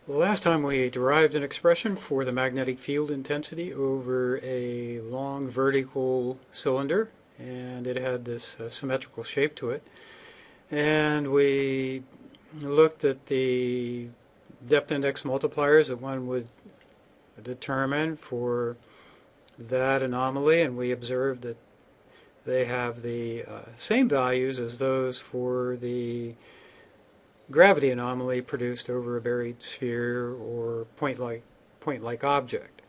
Last time we derived an expression for the magnetic field intensity over a long vertical cylinder, and it had this symmetrical shape to it. And we looked at the depth index multipliers that one would determine for that anomaly, and we observed that they have the same values as those for the gravity anomaly produced over a buried sphere or point-like object.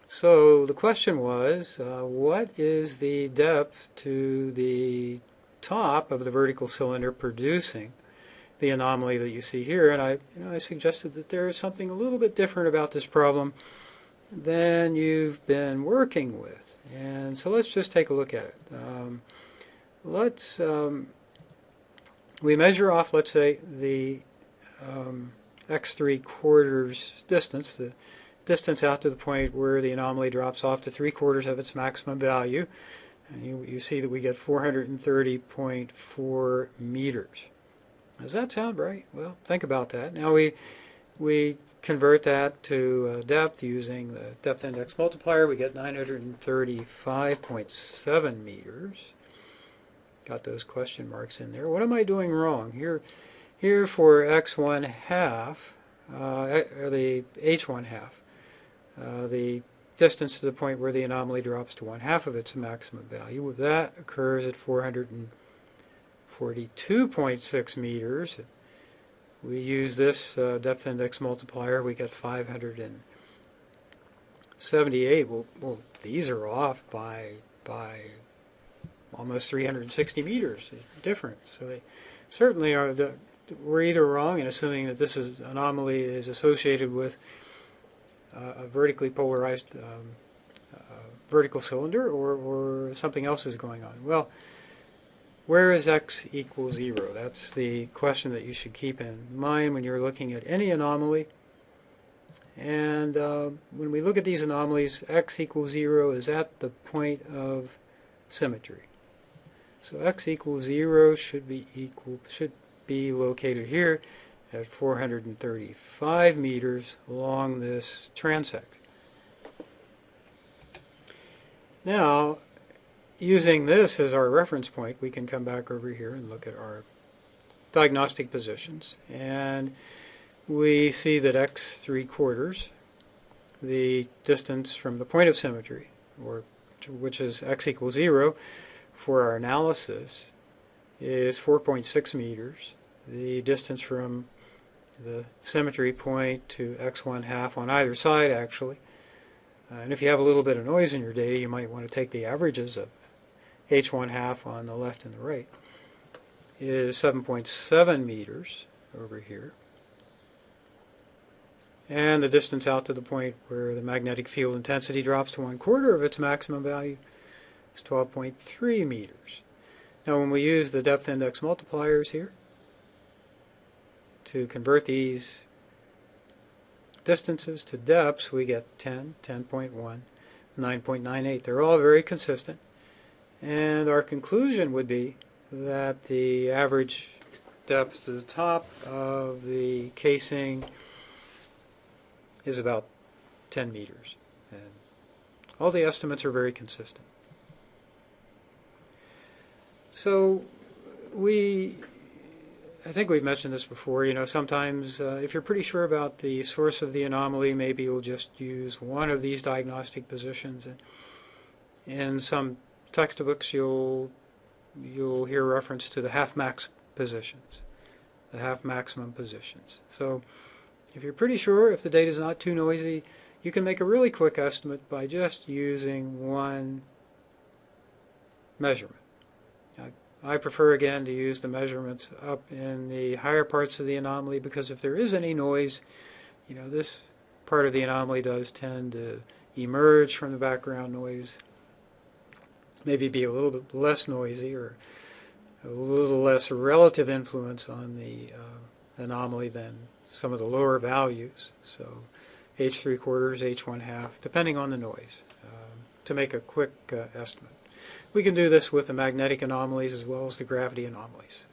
So the question was, what is the depth to the top of the vertical cylinder producing the anomaly that you see here? And I suggested that there is something a little bit different about this problem than you've been working with. And so let's just take a look at it. We measure off, let's say, the x3/4 distance, the distance out to the point where the anomaly drops off to 3/4 of its maximum value. And you see that we get 430.4 meters. Does that sound right? Well, think about that. Now we convert that to depth using the depth index multiplier. We get 935.7 meters. Got those question marks in there. What am I doing wrong? Here for x1 half, the h1 half, the distance to the point where the anomaly drops to 1/2 of its maximum value, that occurs at 442.6 meters. We use this depth index multiplier, we get 578. Well, these are off by almost 360 meters different. So they certainly are. We're either wrong in assuming that this anomaly is associated with a vertically polarized vertical cylinder, or something else is going on. Well, where is x equals 0? That's the question that you should keep in mind when you're looking at any anomaly. And when we look at these anomalies, x equals 0 is at the point of symmetry. So x equals 0 should be located here at 435 meters along this transect. Now, using this as our reference point, we can come back over here and look at our diagnostic positions. And we see that x3/4, the distance from the point of symmetry, which is x equals 0, for our analysis is 4.6 meters. The distance from the symmetry point to x1 half on either side, actually. And if you have a little bit of noise in your data, you might want to take the averages of h1 half on the left and the right, is 7.7 meters over here. And the distance out to the point where the magnetic field intensity drops to 1/4 of its maximum value is 12.3 meters. Now when we use the depth index multipliers here to convert these distances to depths, we get 10, 10.1, 9.98. They're all very consistent. And our conclusion would be that the average depth to the top of the casing is about 10 meters. And all the estimates are very consistent. So I think we've mentioned this before, sometimes if you're pretty sure about the source of the anomaly, maybe you'll just use one of these diagnostic positions. And in some textbooks, you'll hear reference to the half-max positions, the half-maximum positions. So if you're pretty sure, if the data is not too noisy, you can make a really quick estimate by just using one measurement. I prefer, again, to use the measurements up in the higher parts of the anomaly, because if there is any noise, this part of the anomaly does tend to emerge from the background noise, maybe be a little bit less noisy or a little less relative influence on the anomaly than some of the lower values. So h3/4, h1 half, depending on the noise, to make a quick estimate. We can do this with the magnetic anomalies as well as the gravity anomalies.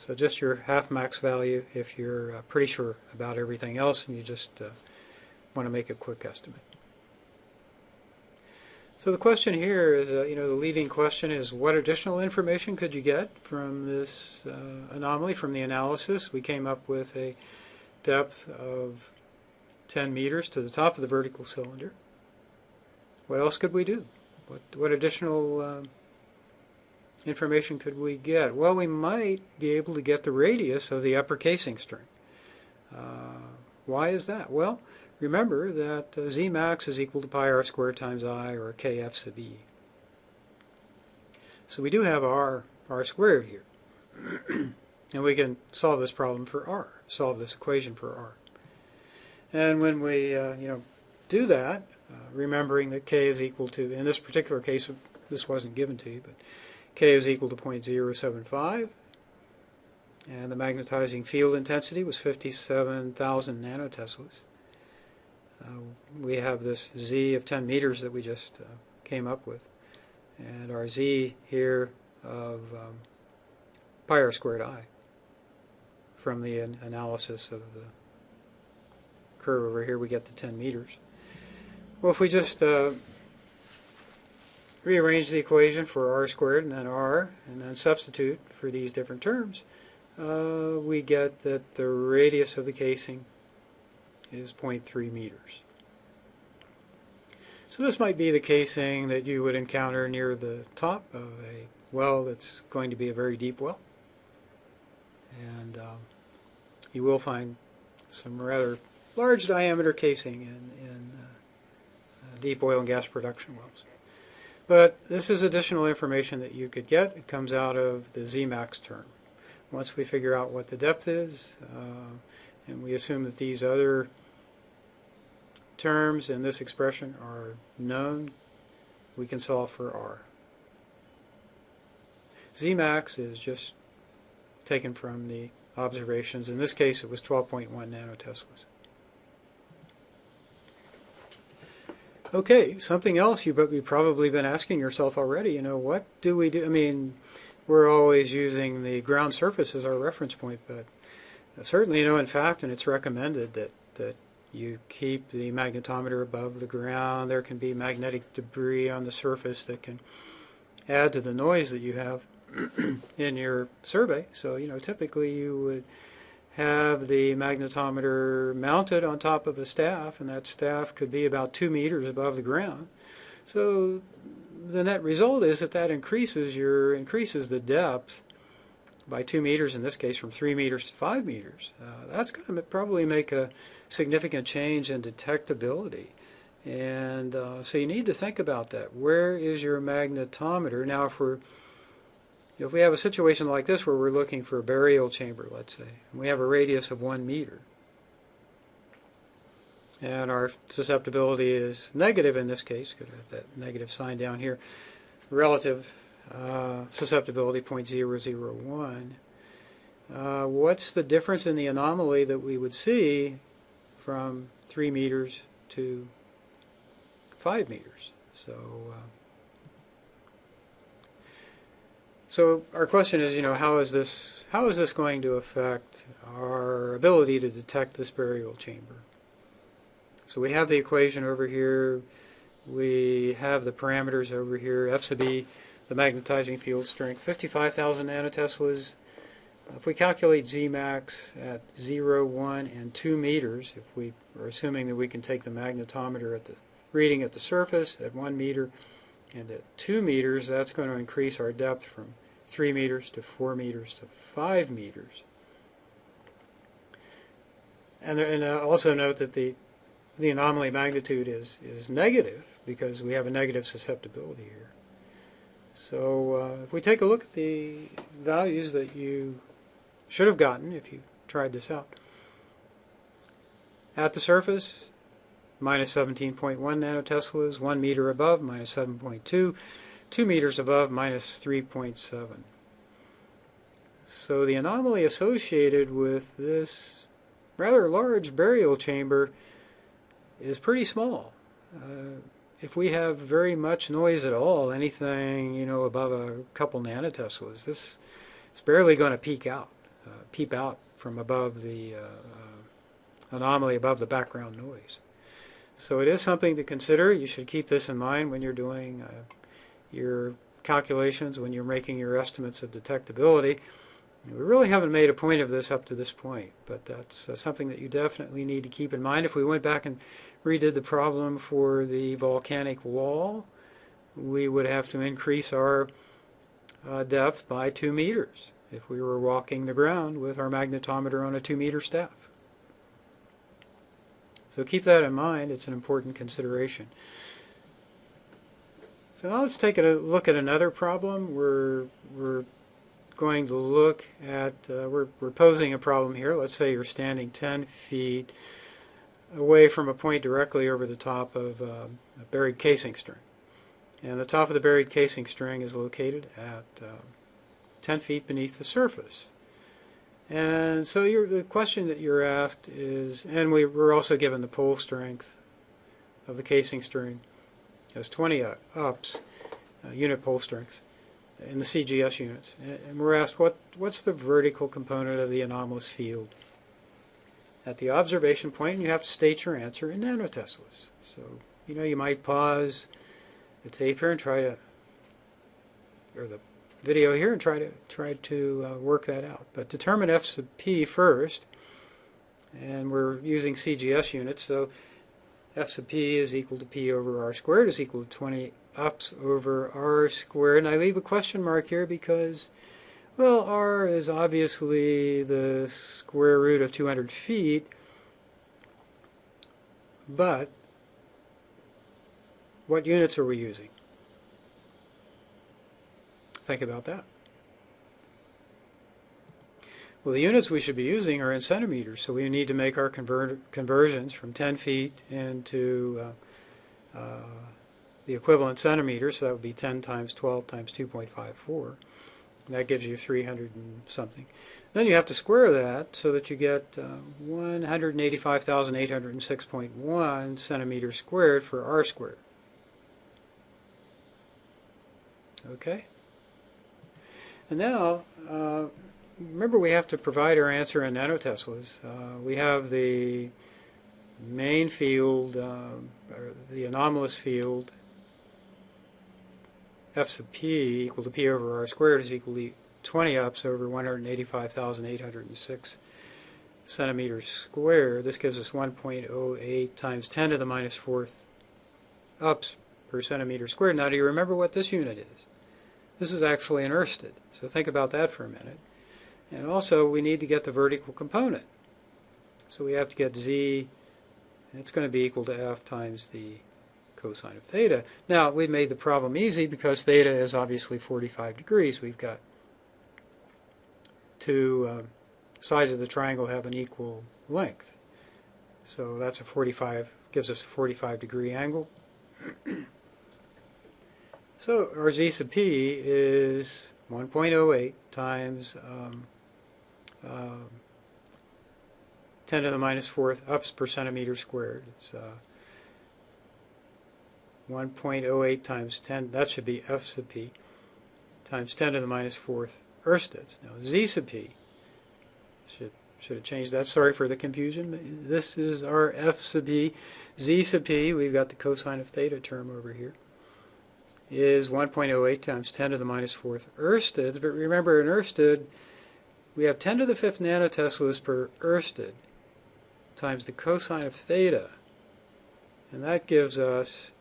So just your half max value if you're pretty sure about everything else and you just want to make a quick estimate. So the question here is, the leading question is, what additional information could you get from this anomaly, from the analysis? We came up with a depth of 10 meters to the top of the vertical cylinder. What else could we do? What additional information could we get? Well, we might be able to get the radius of the upper casing string. Why is that? Well, remember that Z max is equal to pi r squared times I, or kf sub e. So we do have r squared here. And we can solve this problem for r, solve this equation for r. And when we do that, remembering that k is equal to, in this particular case, this wasn't given to you, but k is equal to 0.075, and the magnetizing field intensity was 57,000 nanoteslas. We have this z of 10 meters that we just came up with, and our z here of pi r squared I from the analysis of the curve over here. We get to 10 meters. Well, if we just rearrange the equation for r squared and then substitute for these different terms, we get that the radius of the casing is 0.3 meters. So this might be the casing that you would encounter near the top of a well that's going to be a very deep well. And you will find some rather large diameter casing in deep oil and gas production wells. But this is additional information that you could get. It comes out of the Zmax term. Once we figure out what the depth is, and we assume that these other terms in this expression are known, we can solve for r. Zmax is just taken from the observations. In this case, it was 12.1 nanoteslas. Okay, something else you've probably been asking yourself already, what do we do? I mean, we're always using the ground surface as our reference point, but certainly, in fact, and it's recommended that you keep the magnetometer above the ground. There can be magnetic debris on the surface that can add to the noise that you have in your survey. So, typically you would have the magnetometer mounted on top of a staff, and that staff could be about 2 meters above the ground. So the net result is that increases the depth by 2 meters, in this case from 3 meters to 5 meters. That's going to probably make a significant change in detectability. And so you need to think about that. Where is your magnetometer? Now, if we have a situation like this where we're looking for a burial chamber, let's say, and we have a radius of 1 meter, and our susceptibility is negative in this case, could have that negative sign down here, relative susceptibility 0.001. What's the difference in the anomaly that we would see from 3 meters to 5 meters? So our question is, how is this going to affect our ability to detect this burial chamber? So we have the equation over here. We have the parameters over here. F sub E, the magnetizing field strength, 55,000 nanoteslas. If we calculate Zmax at 0, 1, and 2 meters, if we are assuming that we can take the magnetometer at the reading at the surface at 1 meter and at 2 meters, that's going to increase our depth from 3 meters to 4 meters to 5 meters. And also note that the anomaly magnitude is negative because we have a negative susceptibility here. So if we take a look at the values that you should have gotten if you tried this out. At the surface, minus 17.1 nanoteslas, 1 meter above, minus 7.2, 2 meters above, minus 3.7. So the anomaly associated with this rather large burial chamber is pretty small. If we have very much noise at all, anything above a couple nanoteslas, this is barely going to peak out. peep out from above the anomaly, above the background noise. So it is something to consider. You should keep this in mind when you're doing your calculations, when you're making your estimates of detectability. We really haven't made a point of this up to this point, but that's something that you definitely need to keep in mind. If we went back and redid the problem for the volcanic wall, we would have to increase our depth by 2 meters if we were walking the ground with our magnetometer on a 2-meter staff. So keep that in mind. It's an important consideration. So now let's take a look at another problem. We're going to look at, we're posing a problem here. Let's say you're standing 10 feet away from a point directly over the top of a buried casing string. And the top of the buried casing string is located at 10 feet beneath the surface. And so the question that you're asked is, and we're also given the pole strength of the casing string as 20 ups, unit pole strengths, in the CGS units. And we're asked, what's the vertical component of the anomalous field at the observation point, and you have to state your answer in nanoteslas. So, you might pause the tape here and or the video here and try to work that out. But determine F sub P first, and we're using CGS units, so F sub P is equal to P over R squared is equal to 20 ups over R squared. And I leave a question mark here because, well, R is obviously the square root of 200 feet, but what units are we using? Think about that. Well, the units we should be using are in centimeters, so we need to make our conversions from 10 feet into the equivalent centimeters, so that would be 10 times 12 times 2.54. That gives you 300 and something. Then you have to square that so that you get 185,806.1 centimeters squared for R squared. Okay? And now, remember we have to provide our answer in nanoteslas. We have the main field, or the anomalous field, F sub P equal to P over R squared is equal to 20 ups over 185,806 centimeters squared. This gives us 1.08 times 10 to the minus 4th ups per centimeter squared. Now, do you remember what this unit is? This is actually an Ørsted, so think about that for a minute. And also, we need to get the vertical component. So we have to get Z, and it's going to be equal to F times the cosine of theta. Now, we made the problem easy because theta is obviously 45 degrees. We've got two sides of the triangle have an equal length. So that's a 45, gives us a 45 degree angle. So our Z sub P is 1.08 times 10 to the minus 4th ups per centimeter squared. It's 1.08 times 10, that should be F sub P, times 10 to the minus 4th Ørsteds. Now Z sub P, should have changed that, sorry for the confusion. This is our F sub P. Z sub P, we've got the cosine of theta term over here, is 1.08 times 10 to the minus 4th Ørsteds. But remember, in Ørsted, we have 10 to the 5th nanoteslas per Ørsted times the cosine of theta. And that gives us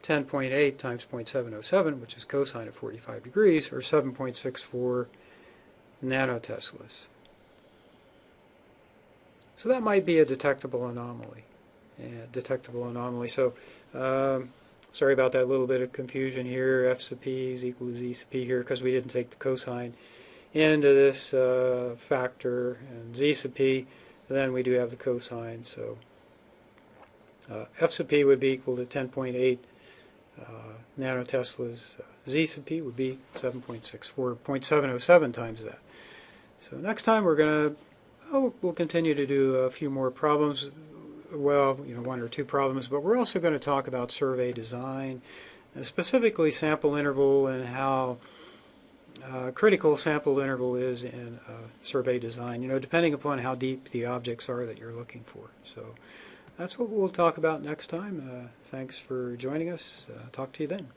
10.8 times 0.707, which is cosine of 45 degrees, or 7.64 nanoteslas. So that might be a detectable anomaly. So, sorry about that little bit of confusion here. F sub P is equal to Z sub P here because we didn't take the cosine into this factor, and Z sub P, then we do have the cosine. So F sub P would be equal to 10.8 nanoteslas. Z sub P would be 7.64, 0.707 times that. So next time we're going to, we'll continue to do a few more problems. Well, one or two problems, but we're also going to talk about survey design, specifically sample interval and how critical sample interval is in survey design, depending upon how deep the objects are that you're looking for. So that's what we'll talk about next time. Thanks for joining us. Talk to you then.